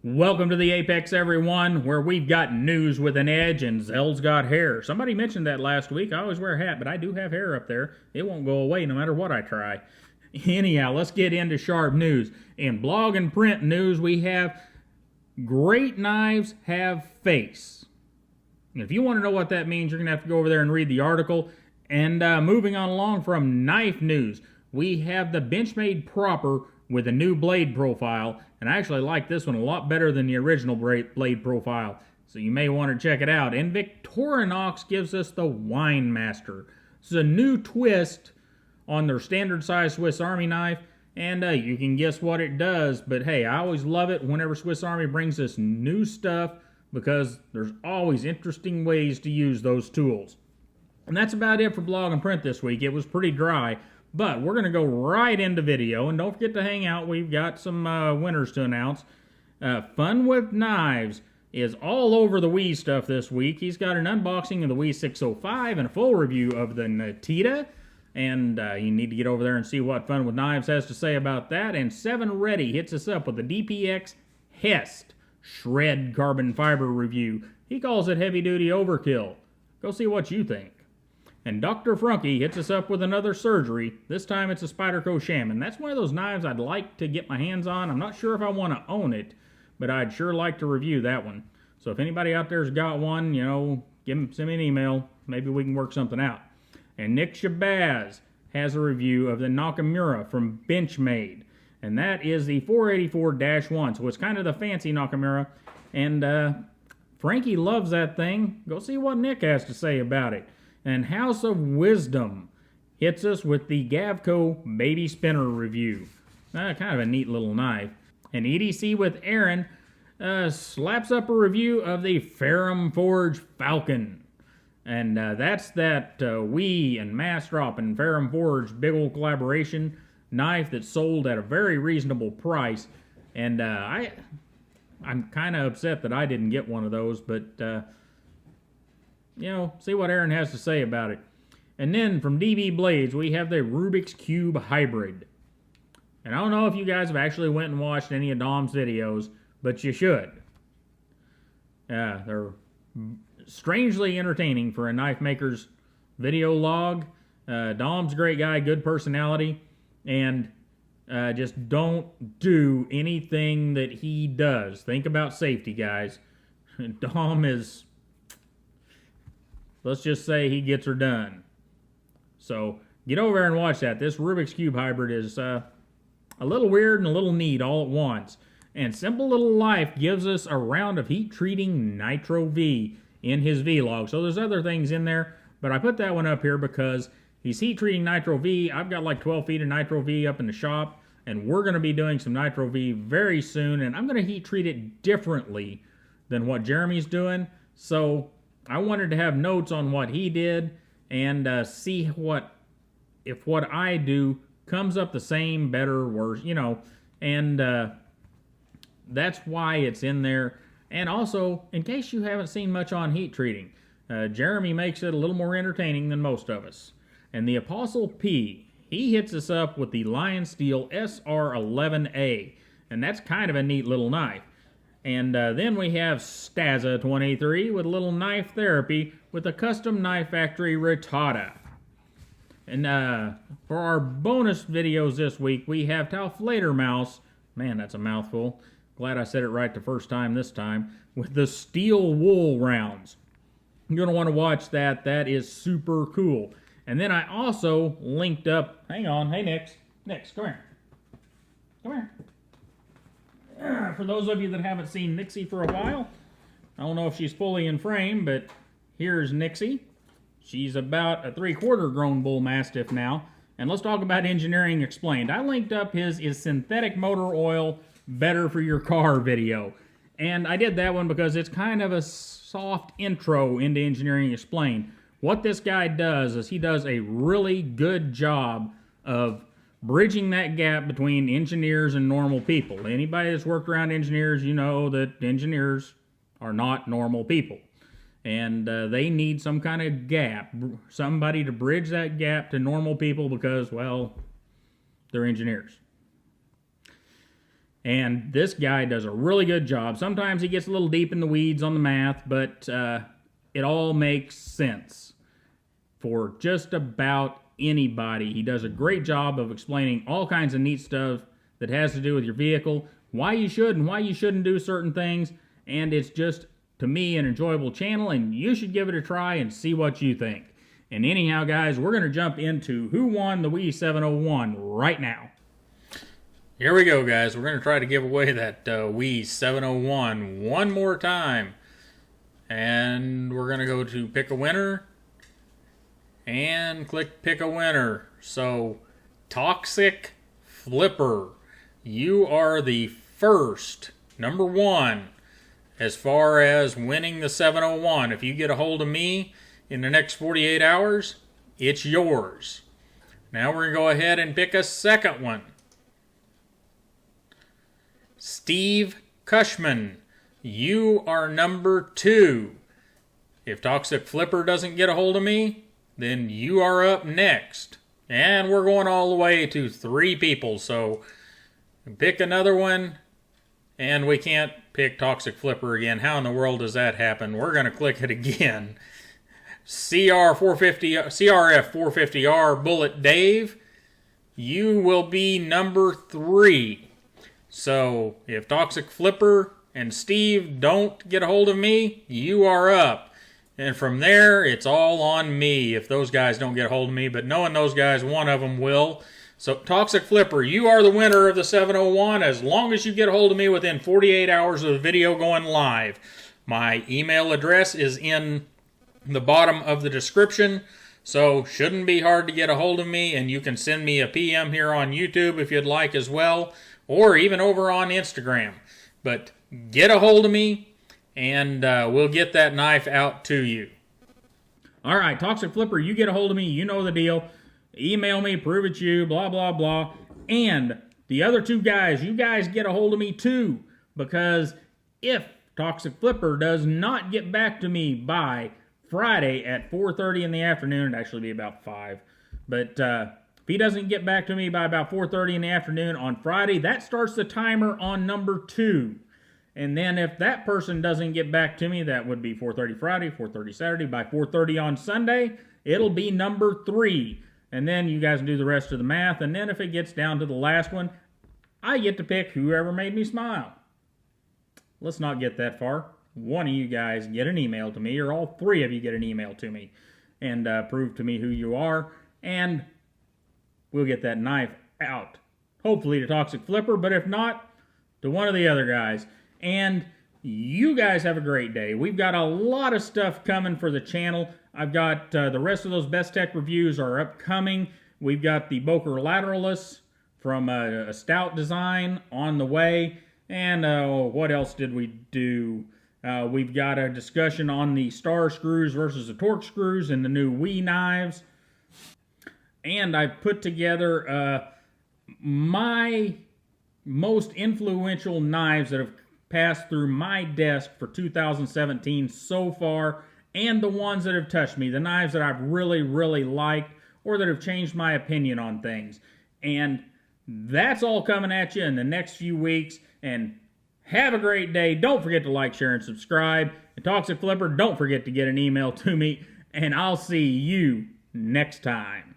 Welcome to the Apex, everyone, where we've got news with an edge and Zell's got hair. Somebody mentioned that last week. I always wear a hat, but I do have hair up there. It won't go away no matter what I try. Anyhow, let's get into sharp news. In blog and print news, we have great knives have face. If you want to know what that means, you're going to have to go over there and read the article. And moving on along from knife news, we have the Benchmade Proper with a new blade profile, and I actually like this one a lot better than the original blade profile, so you may want to check it out. And Victorinox gives us the Wine Master. This is a new twist on their standard size Swiss Army knife, and you can guess what it does, but hey, I always love it whenever Swiss Army brings us new stuff because there's always interesting ways to use those tools. And that's about it for blog and print this week. It was pretty dry. But we're going to go right into video, and don't forget to hang out. We've got some winners to announce. Fun with Knives is all over the Wii stuff this week. He's got an unboxing of the Wii 605 and a full review of the Nitida. And you need to get over there and see what Fun with Knives has to say about that. And 7 Ready hits us up with a DPX H.E.S.T Shred carbon fiber review. He calls it heavy-duty overkill. Go see what you think. And Dr. Frunkey hits us up with another surgery. This time it's a Spyderco Shaman. That's one of those knives I'd like to get my hands on. I'm not sure if I want to own it, but I'd sure like to review that one. So if anybody out there's got one, you know, send me an email. Maybe we can work something out. And Nick Shabazz has a review of the Nakamura from Benchmade. And that is the 484-1. So it's kind of the fancy Nakamura. And Frankie loves that thing. Go see what Nick has to say about it. And House of Wisdom hits us with the Gavko Baby Spinner review. Kind of a neat little knife. And EDC with Aaron slaps up a review of the Ferrum Forge Falcon. And that's that Wii and Massdrop and Ferrum Forge big old collaboration knife that's sold at a very reasonable price. And I'm kind of upset that I didn't get one of those, but you know, see what Aaron has to say about it. And then from DV Blades, we have the Rubik's Cube Hybrid. And I don't know if you guys have actually went and watched any of Dom's videos, but you should. They're strangely entertaining for a knife maker's video log. Dom's a great guy, good personality, and just don't do anything that he does. Think about safety, guys. Dom is... let's just say he gets her done. So get over there and watch that. This Rubik's Cube Hybrid is a little weird and a little neat all at once. And Simple Little Life gives us a round of heat treating Nittro V in his vlog. So there's other things in there, but I put that one up here because he's heat treating Nittro V. I've got like 12 feet of Nittro V up in the shop, and we're going to be doing some Nittro V very soon, and I'm going to heat treat it differently than what Jeremy's doing. So I wanted to have notes on what he did and see if what I do comes up the same, better, worse, you know, and that's why it's in there. And also, in case you haven't seen much on heat treating, Jeremy makes it a little more entertaining than most of us. And the Apostle P, he hits us up with the Lionsteel SR 11A, and that's kind of a neat little knife. And then we have Staza 23 with a little knife therapy with a custom knife factory Ratata. And for our bonus videos this week, we have Tauflader Mouse. Man, that's a mouthful. Glad I said it right the first time this time. With the steel wool rounds. You're going to want to watch that. That is super cool. And then I also linked up... hang on. Hey, Nix. Nix, come here. Come here. For those of you that haven't seen Nixie for a while, I don't know if she's fully in frame, but here's Nixie. She's about a 3/4 grown bull mastiff now. And let's talk about engineering explained. I linked up his Is Synthetic Motor Oil Better for Your Car video. And I did that one because it's kind of a soft intro into engineering explained. What this guy does is he does a really good job of bridging that gap between engineers and normal people. Anybody that's worked around engineers, you know that engineers are not normal people. And they need some kind of gap, somebody to bridge that gap to normal people because, well, they're engineers. And this guy does a really good job. Sometimes he gets a little deep in the weeds on the math, but it all makes sense for just about anybody. He does a great job of explaining all kinds of neat stuff that has to do with your vehicle, why you should and why you shouldn't do certain things, and it's just, to me, an enjoyable channel, and you should give it a try and see what you think. And anyhow, guys, we're going to jump into who won the Wii 701 right now. Here we go, guys. We're going to try to give away that Wii 701 one more time. And we're going to go to pick a winner and click pick a winner. So, Toxic Flipper, you are the first, number one, as far as winning the 701. If you get a hold of me in the next 48 hours, it's yours. Now we're going to go ahead and pick a second one. Steve Cushman, you are number two. If Toxic Flipper doesn't get a hold of me, then you are up next. And we're going all the way to 3 people, so pick another one. And we can't pick Toxic Flipper again. How in the world does that happen? We're going to click it again. CRF 450R Bullet Dave, you will be number 3. So if Toxic Flipper and Steve don't get a hold of me, you are up. And from there, it's all on me if those guys don't get a hold of me. But knowing those guys, one of them will. So Toxic Flipper, you are the winner of the 701 as long as you get a hold of me within 48 hours of the video going live. My email address is in the bottom of the description, so shouldn't be hard to get a hold of me, and you can send me a PM here on YouTube if you'd like as well, or even over on Instagram. But get a hold of me, and we'll get that knife out to you. All right, Toxic Flipper, you get a hold of me, you know the deal. Email me, prove it's you, blah, blah, blah. And the other 2 guys, you guys get a hold of me too, because if Toxic Flipper does not get back to me by Friday at 4:30 in the afternoon, it'd actually be about 5, but if he doesn't get back to me by about 4:30 in the afternoon on Friday, that starts the timer on number 2. And then if that person doesn't get back to me, that would be 4:30 Friday, 4:30 Saturday, by 4:30 on Sunday, it'll be number 3. And then you guys do the rest of the math, and then if it gets down to the last one, I get to pick whoever made me smile. Let's not get that far. One of you guys get an email to me, or all 3 of you get an email to me, and prove to me who you are, and we'll get that knife out. Hopefully to Toxic Flipper, but if not, to one of the other guys. And you guys have a great day. We've got a lot of stuff coming for the channel. I've got the rest of those Best Tech reviews are upcoming. We've got the Boker Lateralis from a Stout design on the way. And what else did we do? We've got a discussion on the star screws versus the torque screws and the new Wii knives. And I've put together my most influential knives that have passed through my desk for 2017 so far, and the ones that have touched me, the knives that I've really, really liked, or that have changed my opinion on things. And that's all coming at you in the next few weeks, and have a great day. Don't forget to like, share, and subscribe. And Toxic Flipper, don't forget to get an email to me, and I'll see you next time.